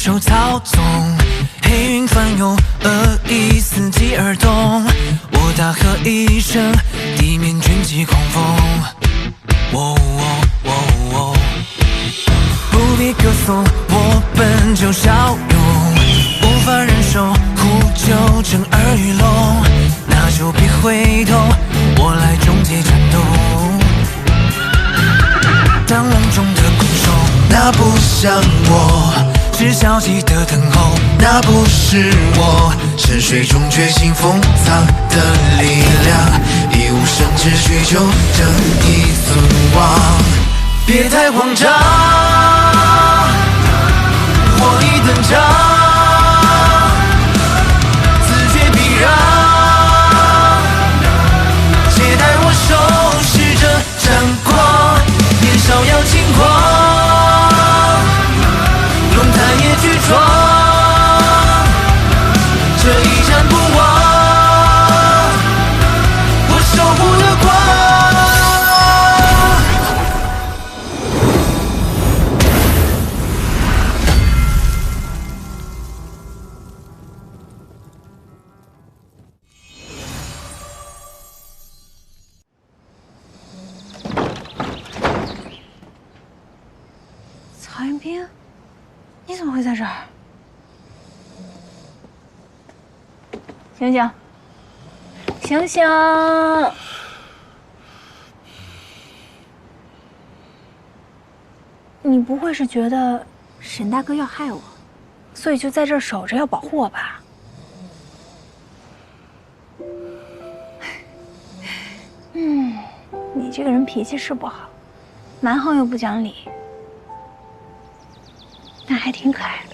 手操纵，黑云翻涌，恶意伺机而动。我大喝一声，地面卷起狂风。不必歌颂，我本就骁勇，无法忍受呼救震耳欲聋，那就别回头，我来终结战斗。当笼中的困兽，那不像我，是消极的等候，那不是我，沉睡中觉醒封藏的力量，一无生之需求正义存亡。别太慌张，我已登场，自觉避让，且待我收拾这战光，年少要轻狂，龙潭也巨壮，这一战不忘，我守护的光。曹云斌，你怎么会在这儿？醒醒，醒醒！你不会是觉得沈大哥要害我，所以就在这儿守着要保护我吧？你这个人脾气是不好，蛮横又不讲理。但还挺可爱的。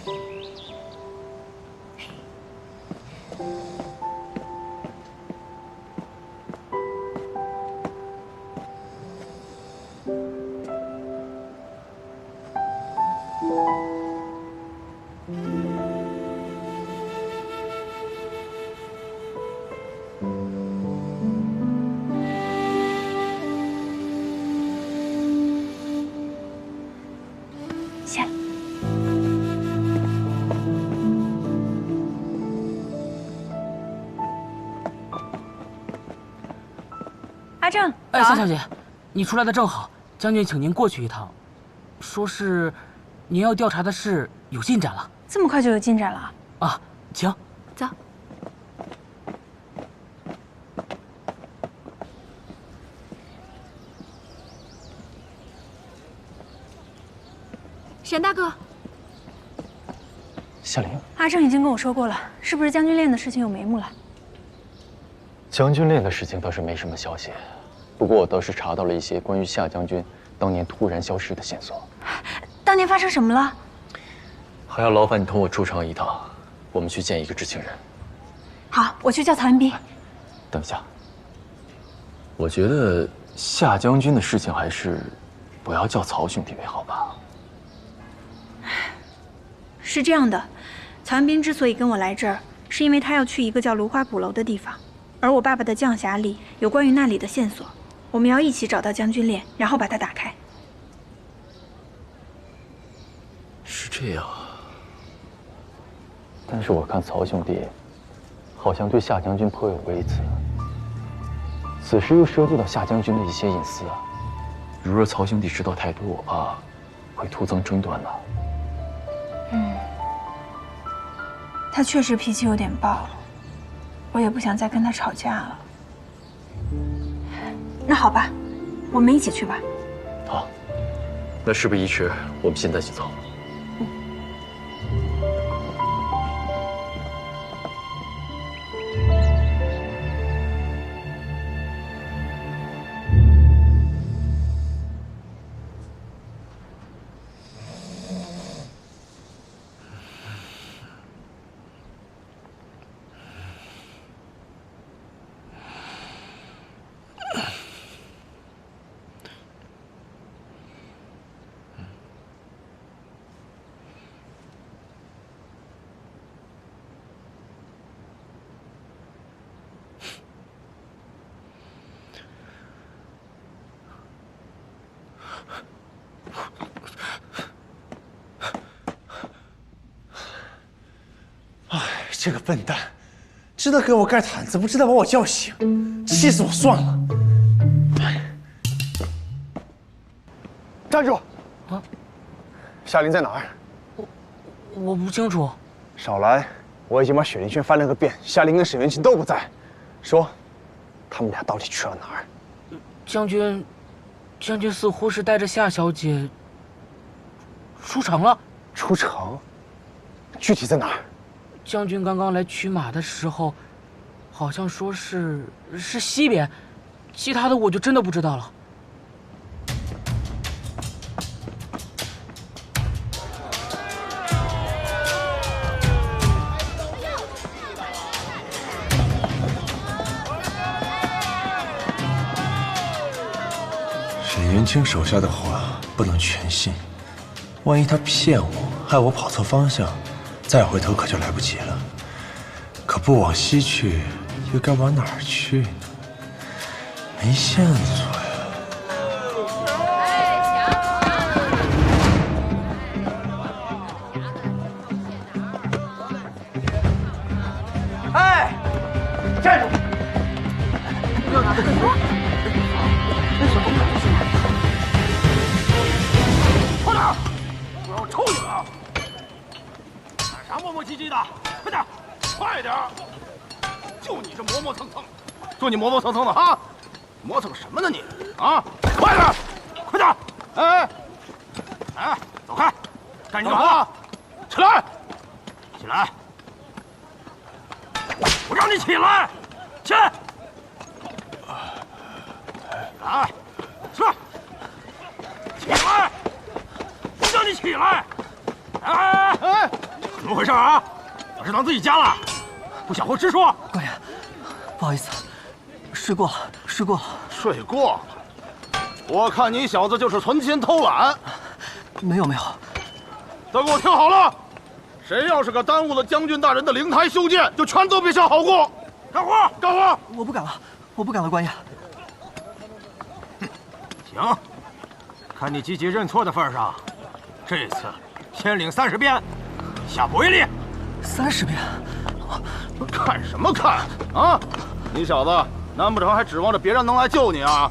下来。阿正，哎，夏小姐，你出来的正好，将军请您过去一趟，说是您要调查的事有进展了。这么快就有进展了？啊，请走。沈大哥，夏玲，阿正已经跟我说过了，是不是将军链的事情有眉目了？将军链的事情倒是没什么消息，不过我倒是查到了一些关于夏将军当年突然消失的线索。当年发生什么了？还要劳烦你同我出城一趟，我们去见一个知情人。好，我去叫曹云斌。等一下，我觉得夏将军的事情还是不要叫曹兄弟为好吧。是这样的，曹云斌之所以跟我来这儿，是因为他要去一个叫芦花鼓楼的地方，而我爸爸的将匣里有关于那里的线索，我们要一起找到将军链，然后把它打开。是这样啊，但是我看曹兄弟好像对夏将军颇有微词，此事又涉及到夏将军的一些隐私啊。如若曹兄弟知道太多，我怕会徒增争端呐。他确实脾气有点暴，我也不想再跟他吵架了。那好吧，我们一起去吧。好，那事不宜迟，我们现在就走。这个笨蛋，知道给我盖毯子，不知道把我叫醒，气死我算了。站住！啊，夏琳在哪儿？我不清楚。少来！我已经把雪灵轩翻了个遍，夏琳跟沈元清都不在。说，他们俩到底去了哪儿？将军似乎是带着夏小姐出城了。出城？具体在哪儿？将军刚刚来取马的时候，好像说是西边，其他的我就真的不知道了。沈元清手下的话不能全信，万一他骗我，害我跑错方向，再回头可就来不及了。可不往西去，又该往哪儿去呢？没线索呀。哎，站住！快点！我要抽你们啊！干啥磨磨唧唧的？快点，快点！就你这磨磨蹭蹭，就你磨磨蹭蹭的哈，磨蹭什么呢你？啊，快点，快点！哎，哎，走开！干你干嘛？起来！起来！我让你起来！起来！来，起来！起来！我叫你起来！哎，怎么回事啊？把这当自己家了？不想活直说！官爷，不好意思，睡过了。睡过了？我看你小子就是存心偷懒。没有。都给我听好了，谁要是个耽误了将军大人的灵台修建，就全都别想好过。干活！我不敢了，官爷。行，看你积极认错的份上，这次先领30鞭，下不为例。30鞭？看什么看啊！你小子难不成还指望着别人能来救你啊？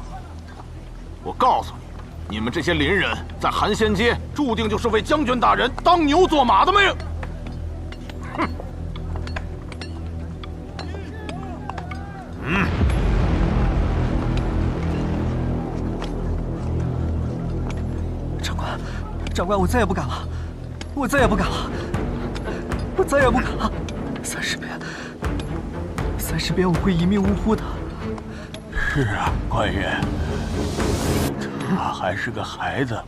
我告诉你，你们这些邻人在寒仙街注定就是为将军大人当牛做马的命。哼！长官，我再也不敢了！30鞭，我会一命呜呼的。是啊，官爷，他还是个孩子，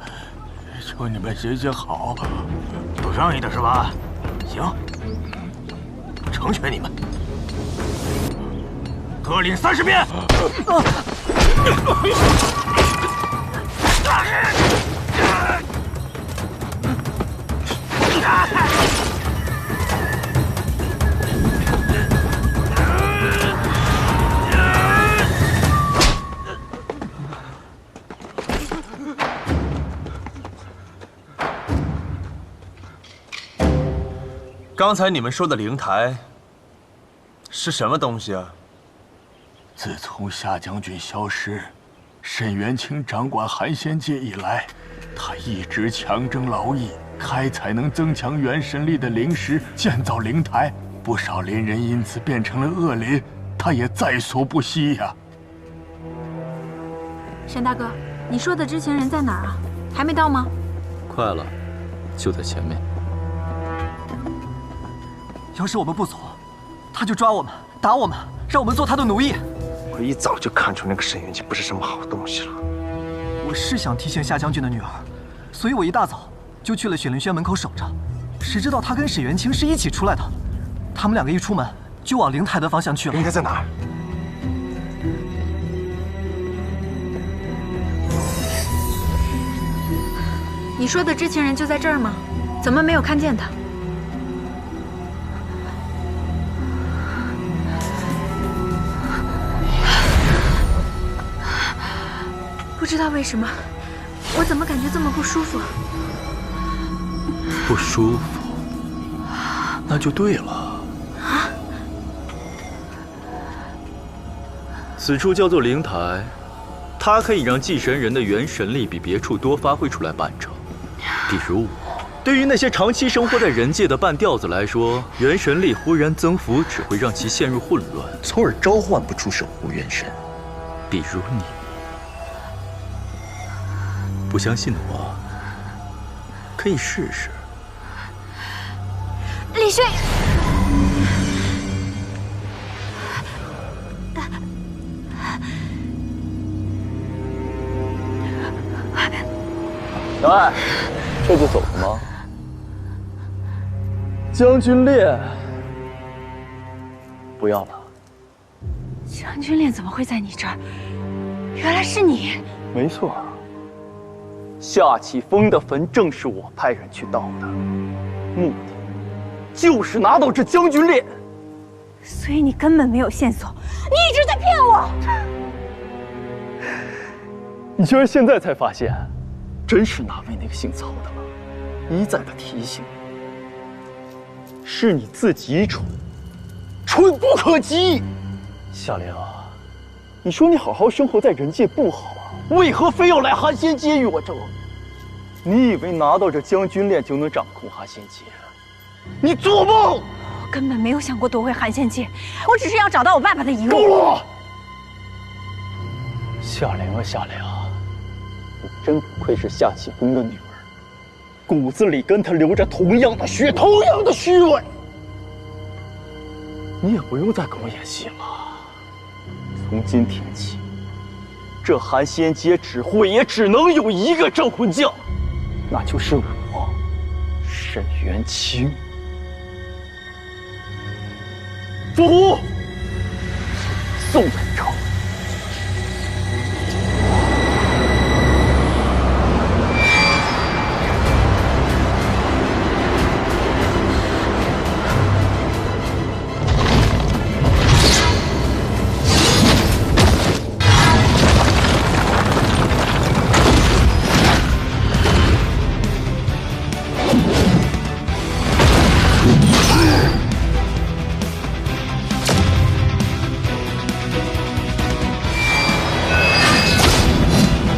求你们行行好。有仗义的是吧？行，成全你们，各领30鞭。刚才你们说的灵台是什么东西啊？自从夏将军消失，沈元清掌管寒仙界以来，他一直强征劳役，开采能增强元神力的灵石，建造灵台，不少邻人因此变成了恶灵，他也在所不惜呀。沈大哥，你说的知情人在哪儿啊？还没到吗？快了，就在前面。要是我们不走，他就抓我们，打我们，让我们做他的奴役。我一早就看出那个沈元清不是什么好东西了。我是想提醒夏将军的女儿，所以我一大早就去了雪灵轩门口守着。谁知道他跟沈元清是一起出来的，他们两个一出门就往灵台的方向去了。灵台在哪儿？你说的知情人就在这儿吗？怎么没有看见他？不知道为什么，我怎么感觉这么不舒服？不舒服，那就对了。啊！此处叫做灵台，它可以让祭神人的元神力比别处多发挥出来半成。比如我，对于那些长期生活在人界的半吊子来说，元神力忽然增幅只会让其陷入混乱，从而召唤不出守护元神。比如你，不相信的话，可以试试。李轩。 小爱，这就走了吗？将军链，不要了。将军链怎么会在你这儿？原来是你。没错，夏启峰的坟正是我派人去盗的，目的就是拿到这将军链。所以你根本没有线索，你一直在骗我。你居然现在才发现？ 真是难为那个姓曹的了，一再的提醒你，是你自己蠢，蠢不可及。夏灵，你说你好好生活在人界不好啊？为何非要来寒仙街与我争？你以为拿到这将军链就能掌控寒仙街？你做梦！我根本没有想过夺回寒仙街，我只是要找到我爸爸的遗物。够了！夏灵啊，夏灵。 你真不愧是夏启峰的女儿，骨子里跟他流着同样的血，同样的虚伪。你也不用再跟我演戏了。从今天起，这寒仙街只会也只能有一个镇魂将，那就是我，沈元清。伏虎，送本朝。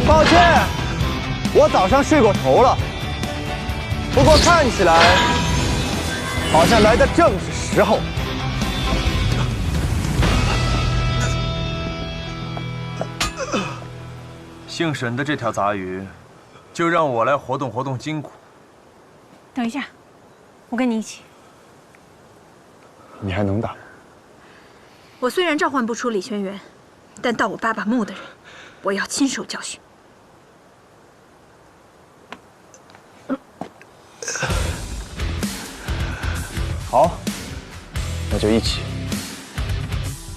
抱歉，我早上睡过头了。不过看起来好像来的正是时候。姓沈的这条杂鱼，就让我来活动活动筋骨。等一下，我跟你一起。你还能打？我虽然召唤不出李轩辕，但盗我爸爸墓的人，我要亲手教训。 好，那就一起，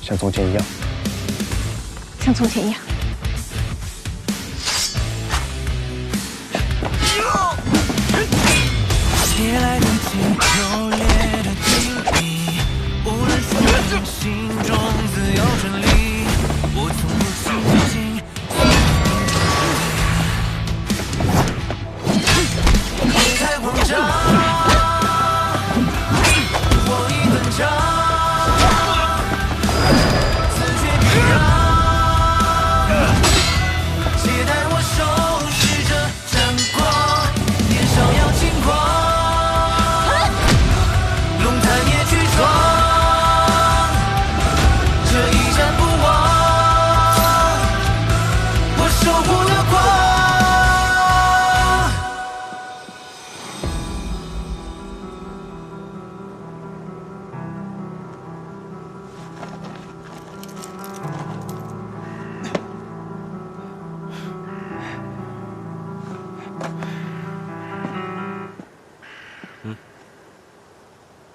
像从前一样。像从前一样。借来的气，热烈的记忆，无论说什么，心中自有真理。我从不轻信。你太慌张。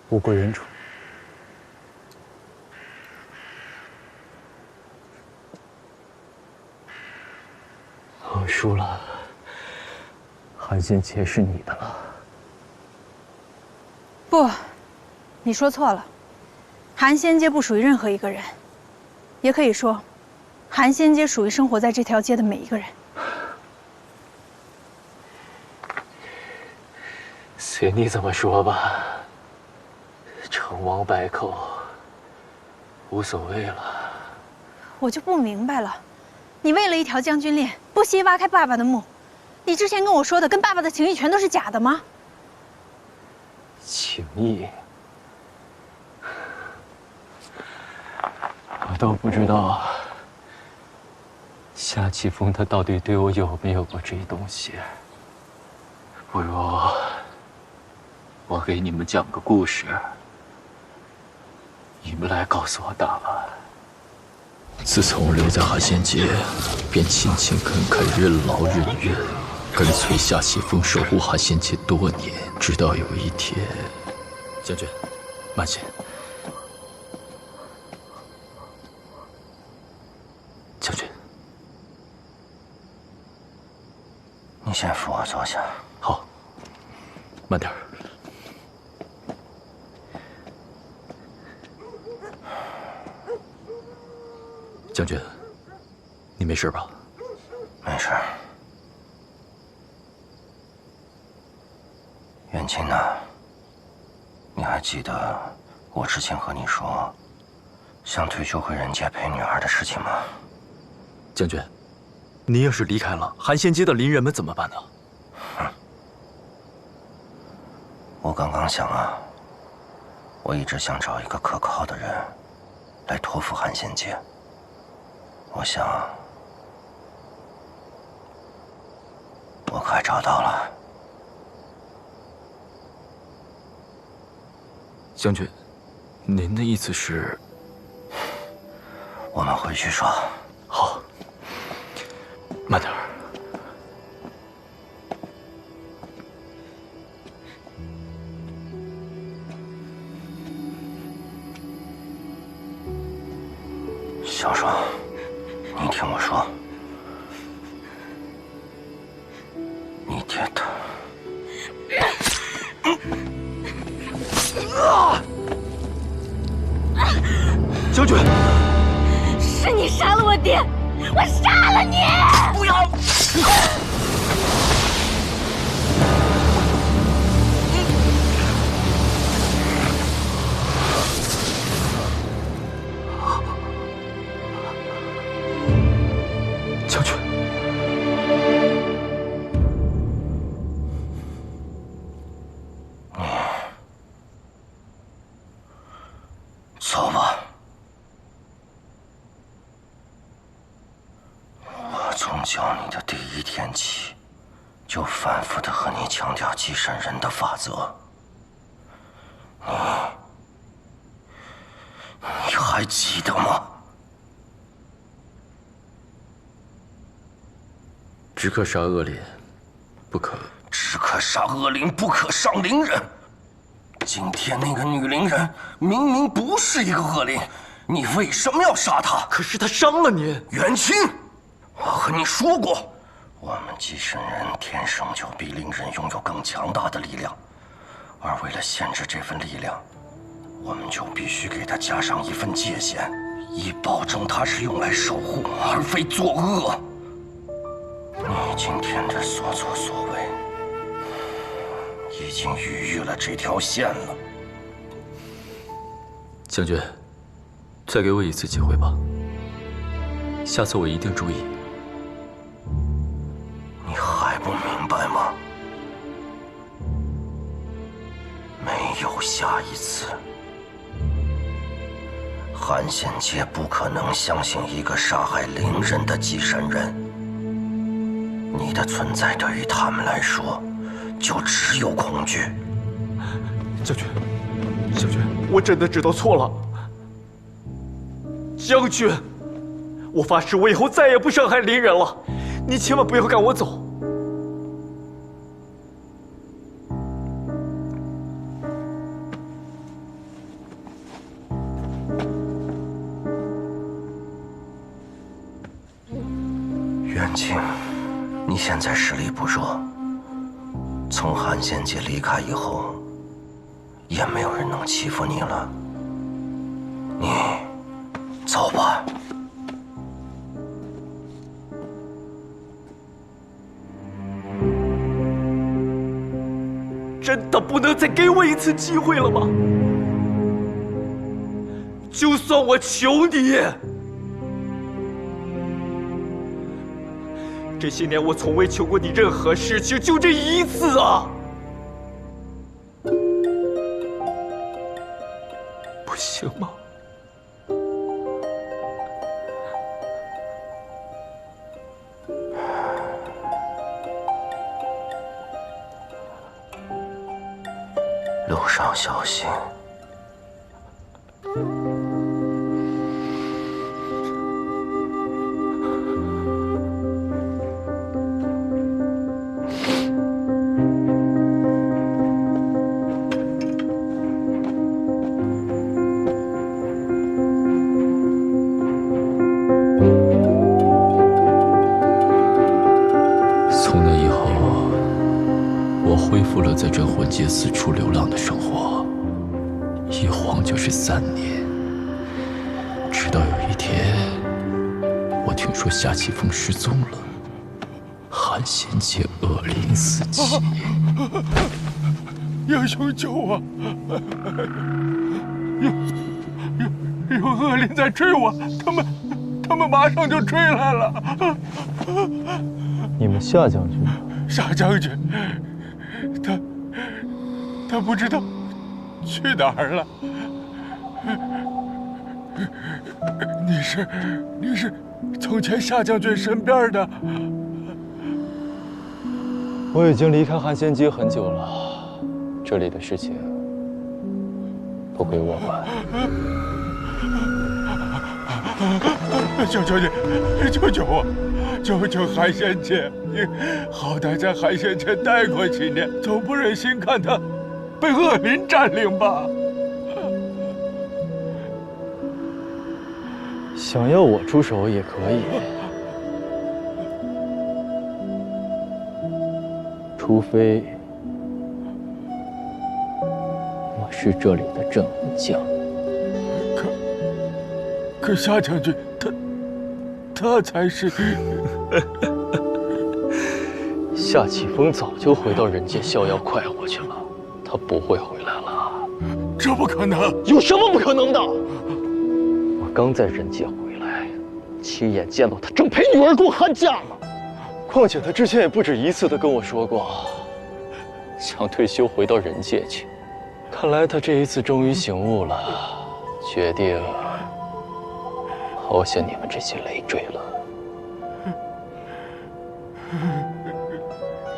物归原主。我输了，寒仙劫是你的了。不，你说错了。寒仙街不属于任何一个人，也可以说，寒仙街属于生活在这条街的每一个人。随你怎么说吧。 成王败寇，无所谓了。我就不明白了，你为了一条将军链，不惜挖开爸爸的墓，你之前跟我说的跟爸爸的情谊全都是假的吗？情谊，我都不知道夏启峰他到底对我有没有过这东西。不如我给你们讲个故事，你们来告诉我答案。自从留在寒仙界，便勤勤恳恳、任劳任怨，跟随夏启峰守护寒仙界多年，直到有一天，将军，慢些。将军，你先扶我坐下。好，慢点儿。将军，你没事吧？没事。远亲呢？你还记得我之前和你说想退休回人界陪女儿的事情吗？将军，你要是离开了寒仙街的邻人们怎么办呢？我刚刚想啊，我一直想找一个可靠的人来托付寒仙界。我想，我快找到了。将军，您的意思是？我们回去说。好，慢点儿。小双，你听我说，你爹他……将军，是你杀了我爹，我杀了你！不要！将军，走吧。我从教你的第一天起，就反复的和你强调祭神人的法则。你还记得吗？只可杀恶灵，不可。只可杀恶灵，不可伤灵人。今天那个女灵人明明不是一个恶灵，你为什么要杀她？可是她伤了您，元清，我和你说过，我们祭神人天生就比灵人拥有更强大的力量，而为了限制这份力量，我们就必须给他加上一份界限，以保证它是用来守护而非作恶。你今天的所作所为，已经逾越了这条线了。将军，再给我一次机会吧，下次我一定注意。你还不明白吗？没有下一次。寒仙界不可能相信一个杀害灵人的祭神人。你的存在对于他们来说，就只有恐惧。将军，将军，我真的知道错了。将军，我发誓，我以后再也不伤害邻人了。你千万不要赶我走。元清，你现在实力不弱，从寒仙界离开以后，也没有人能欺负你了。你走吧。真的不能再给我一次机会了吗？就算我求你，这些年我从未求过你任何事情，就这一次啊！不行吗？路上小心。从那以后，我恢复了在镇魂街四处流浪的生活，一晃就是3年。直到有一天，我听说夏启峰失踪了，韩仙界恶灵四起。英雄救我！有恶灵在追我，他们马上就追来了。你们夏将军呢？夏将军，他不知道去哪儿了。你是从前夏将军身边的？我已经离开寒仙街很久了，这里的事情都归我管。求求你，救救我！救救寒仙界！你好歹在寒仙界待过几年，总不忍心看他被恶灵占领吧？想要我出手也可以，除非我是这里的镇魂将。可夏将军，他才是。夏启峰早就回到人间逍遥快活去了，他不会回来了。这不可能！有什么不可能的？我刚在人界回来，亲眼见到他正陪女儿共寒假呢。况且他之前也不止一次地跟我说过，想退休回到人界去。看来他这一次终于醒悟了，决定抛下你们这些累赘了。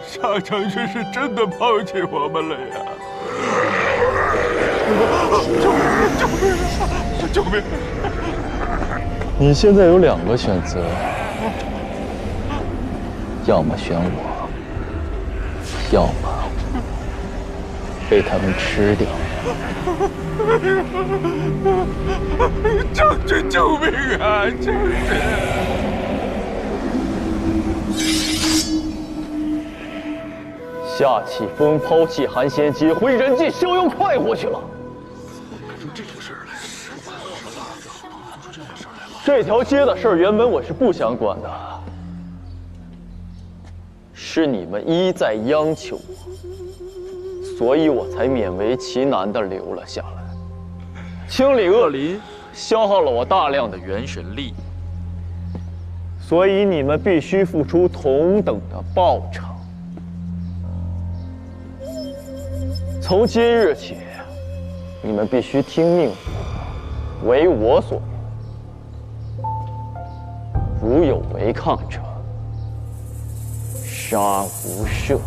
夏将军是真的抛弃我们了呀！救命！救命！你现在有2个选择，要么选我，要么被他们吃掉。将军救命啊！将军！夏启峰抛弃寒仙街，回人界逍遥快活去了。这条街的事儿，原本我是不想管的，是你们一再央求我，所以我才勉为其难地留了下来。清理恶灵消耗了我大量的元神力，所以你们必须付出同等的报偿。从今日起，你们必须听命我，为我所用。如有违抗者，杀无赦。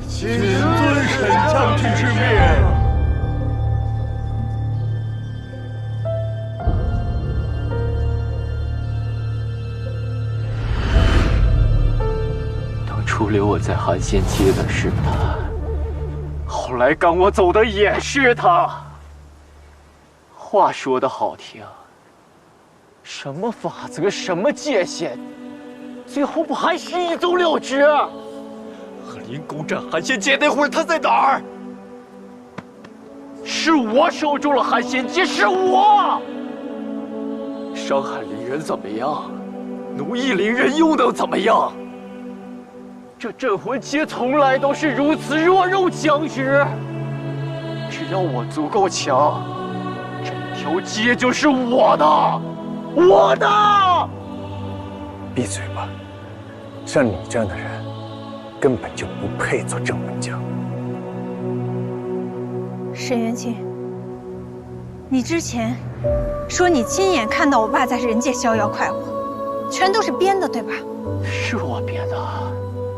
谨遵沈将军之命。当初留我在寒仙街的是他，后来赶我走的也是他。话说得好听，什么法则，什么界限，最后不还是一走了之？恶灵攻占寒仙界那会儿，他在哪儿？是我守住了寒仙界，是我。伤害灵人怎么样？奴役灵人又能怎么样？这镇魂街从来都是如此弱肉强食，只要我足够强，这条街就是我的，我的！闭嘴吧，像你这样的人，根本就不配做镇魂将。沈元清，你之前说你亲眼看到我爸在人界逍遥快活，全都是编的，对吧？是我编的，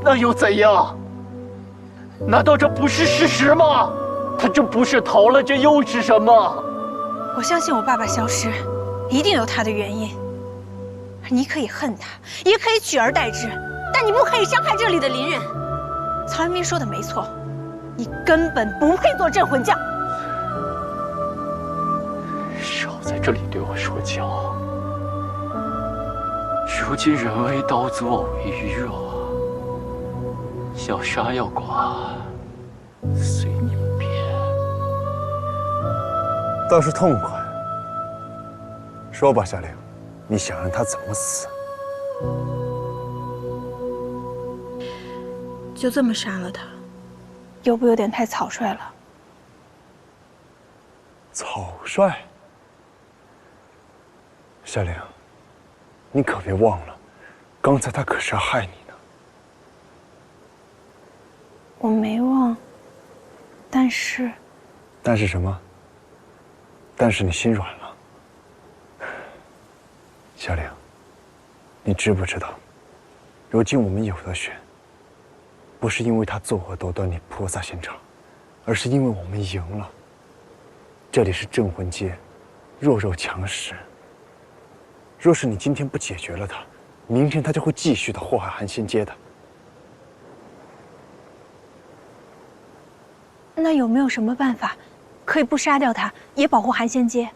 那又怎样？难道这不是事实吗？他这不是逃了，这又是什么？我相信我爸爸消失，一定有他的原因。你可以恨他，也可以取而代之，但你不可以伤害这里的邻人。曹元斌说的没错，你根本不配做镇魂将。少在这里对我说教。如今人为刀俎，我为鱼肉，要杀要剐，随你们便。倒是痛快。说吧，夏玲，你想让他怎么死？就这么杀了他，有不有点太草率了？草率？夏玲，你可别忘了，刚才他可是要害你呢。我没忘，但是……但是什么？但是你心软了。夏玲，你知不知道，如今我们有得选，不是因为他作恶多端你菩萨心肠，而是因为我们赢了。这里是镇魂街，弱肉强食。若是你今天不解决了他，明天他就会继续的祸害寒仙街的。那有没有什么办法，可以不杀掉他，也保护寒仙街？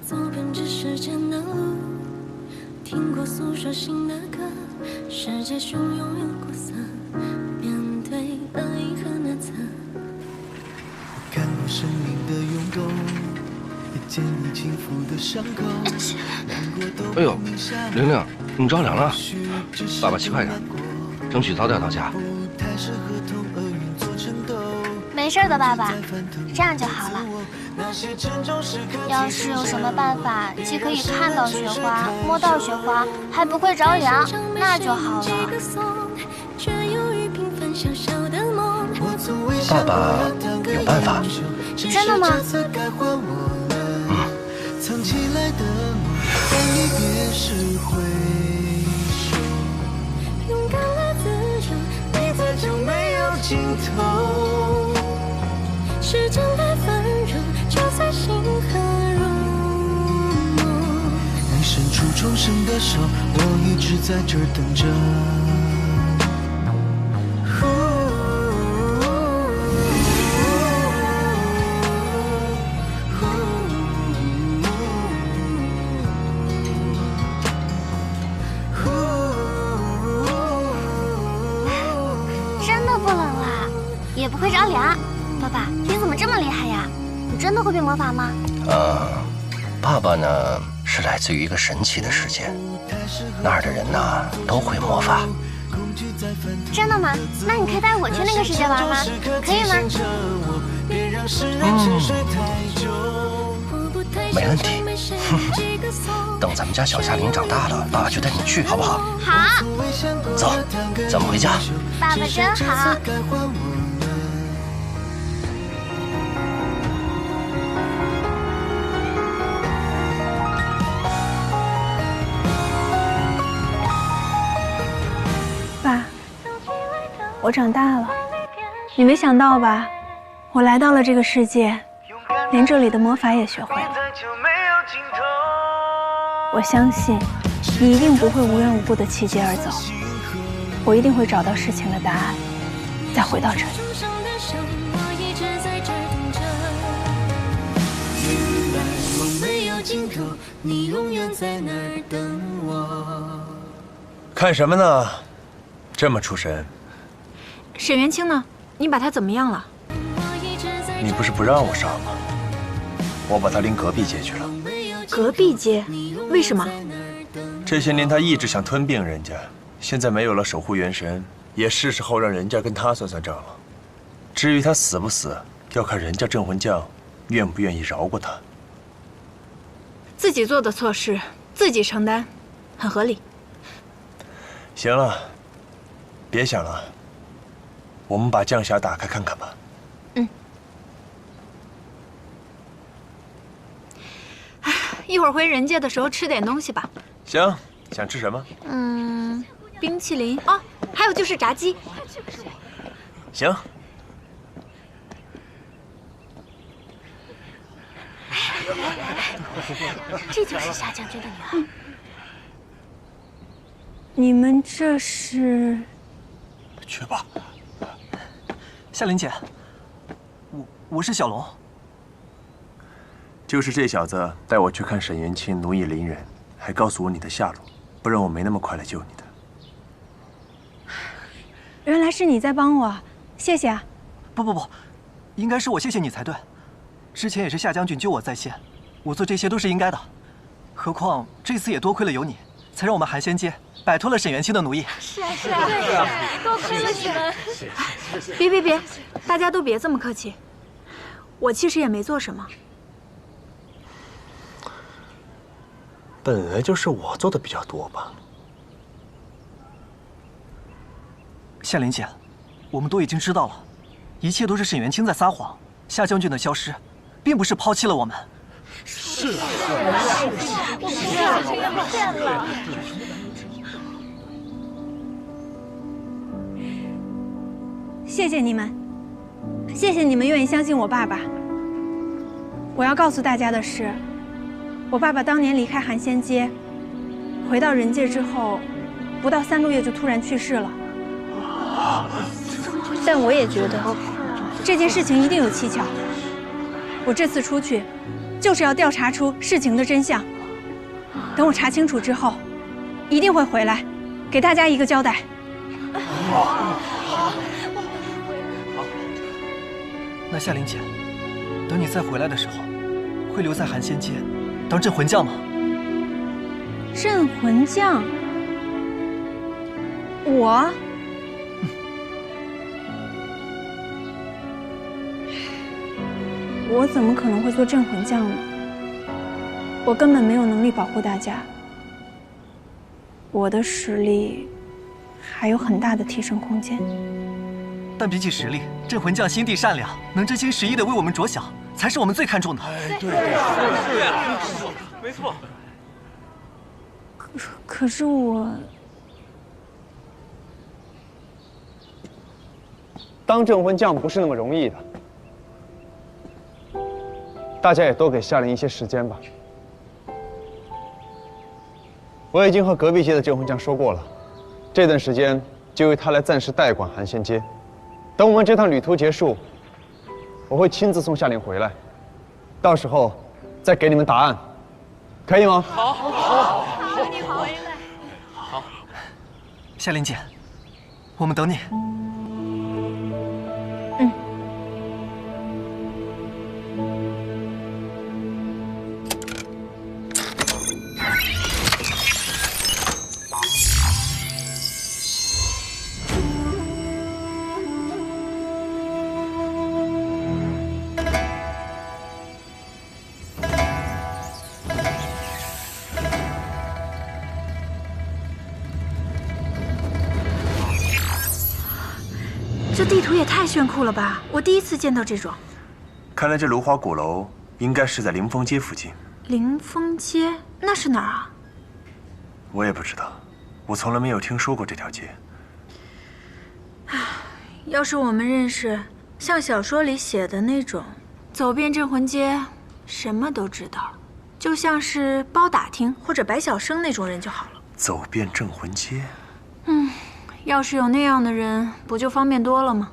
走遍这世间的路，听过诉说新的歌，世界汹涌又苦涩，面对恶意和难测。看过生命的涌动，也见你轻抚的伤口。哎呦，玲玲，你着凉了，爸爸骑快点，争取早点到家。没事的，爸爸，这样就好了。要是有什么办法，既可以看到雪花、摸到雪花，还不会着凉，那就好了。爸爸有办法。真的吗？藏起来的梦，在一别时回首。勇敢了自由，你在就没有尽头。时间的温柔，就在心河入梦。你伸出重生的手，我一直在这儿等着。真的不冷啦，也不会着凉。爸爸，你怎么这么厉害呀？你真的会变魔法吗？爸爸呢是来自于一个神奇的世界，那儿的人呢都会魔法。真的吗？那你可以带我去那个世界玩吗？可以吗？没问题。等咱们家小夏琳长大了，爸爸就带你去，好不好？好。走，咱们回家。爸爸真好。爸，我长大了，你没想到吧？我来到了这个世界，连这里的魔法也学会了。我相信你一定不会无缘无故的弃街而走，我一定会找到事情的答案，再回到这里。看什么呢？这么出神。沈元清呢？你把他怎么样了？你不是不让我杀吗？我把他拎隔壁街去了。隔壁街？为什么？这些年他一直想吞并人家，现在没有了守护元神，也是时候让人家跟他算算账了。至于他死不死，要看人家镇魂将愿不愿意饶过他。自己做的错事，自己承担，很合理。行了，别想了，我们把降匣打开看看吧。一会儿回人界的时候吃点东西吧。行，想吃什么？冰淇淋哦，还有就是炸鸡。行。这就是夏将军的女儿。你们这是？去吧。夏琳姐，我是小龙。就是这小子带我去看沈元清奴役邻人，还告诉我你的下落，不然我没那么快来救你的。原来是你在帮我，谢谢啊。不，应该是我谢谢你才对。之前也是夏将军救我在先，我做这些都是应该的。何况这次也多亏了有你，才让我们寒仙街摆脱了沈元清的奴役。是啊，对，多亏了你们。别，大家都别这么客气。我其实也没做什么。本来就是我做的比较多吧。夏琳姐，我们都已经知道了，一切都是沈元清在撒谎。夏将军的消失，并不是抛弃了我们。是啊，我们是这样变了。谢谢你们，谢谢你们愿意相信我爸爸。我要告诉大家的是，我爸爸当年离开寒仙街，回到人界之后，不到3个月就突然去世了。但我也觉得这件事情一定有蹊跷。我这次出去，就是要调查出事情的真相。等我查清楚之后，一定会回来，给大家一个交代。那夏琳姐，等你再回来的时候，会留在寒仙街当镇魂将吗？镇魂将？我？我怎么可能会做镇魂将呢？我根本没有能力保护大家。我的实力还有很大的提升空间。但比起实力，镇魂将心地善良，能真心实意的为我们着想，才是我们最看重的。对，是呀，没错。可是我当镇魂将不是那么容易的，大家也多给夏琳一些时间吧。我已经和隔壁街的镇魂将说过了，这段时间就由他来暂时代管寒仙街。等我们这趟旅途结束，我会亲自送夏琳回来，到时候再给你们答案，可以吗？好，你回来。好，夏琳姐，我们等你。这地图也太炫酷了吧！我第一次见到这种。看来这芦花鼓楼应该是在凌风街附近。凌风街那是哪儿啊？我也不知道，我从来没有听说过这条街。要是我们认识像小说里写的那种走遍镇魂街，什么都知道，就像是包打听或者摆小生那种人就好了。走遍镇魂街，要是有那样的人，不就方便多了吗？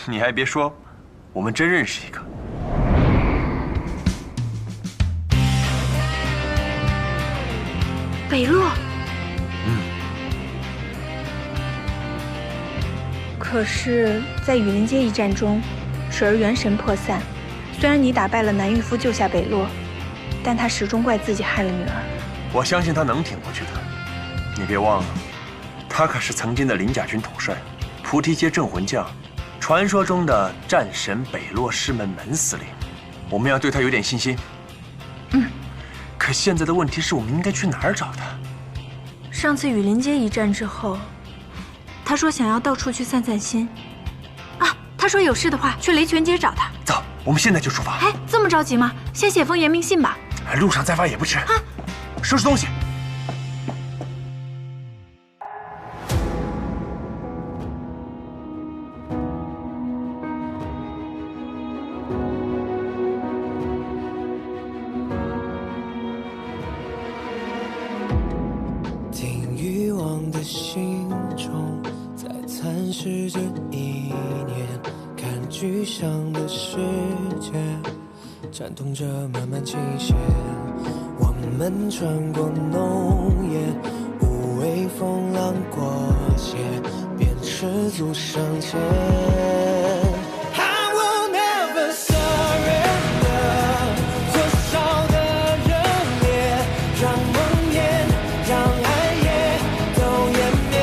你还别说，我们真认识一个。北洛。可是，在雨林街一战中，水儿元神破散。虽然你打败了南狱夫，救下北洛，但他始终怪自己害了女儿。我相信他能挺过去的。你别忘了，他可是曾经的鳞甲军统帅，菩提街镇魂将，传说中的战神北洛师门门司令。我们要对他有点信心。可现在的问题是我们应该去哪儿找他？上次雨林街一战之后，他说想要到处去散散心。他说有事的话去雷泉街找他。走，我们现在就出发。哎，这么着急吗？先写封言明信吧。路上再发也不迟。收拾东西。听欲望的心中，在蚕食着一年，看具象的世界，颤动着慢慢倾斜。我们穿过浓烟，无畏风浪过街，便赤足上前。I will never surrender， 多少的热烈，让梦魇，让爱也都湮灭。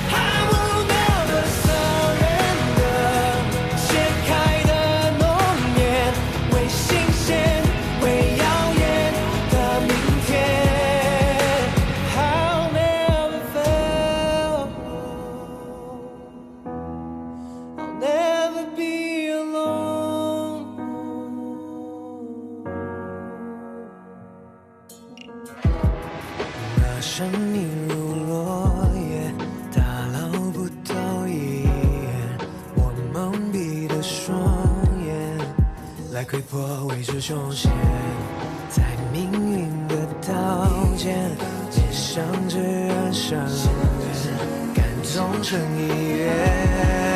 I will never surrender， 切开的浓烟，为新鲜，为耀眼的明天。I'll never fail， I'll never be alone。那生命如落叶，打捞不到一眼，我蒙蔽的双眼，来窥破未知凶险，在命运的刀尖，面向至暗深渊，感动成一缘。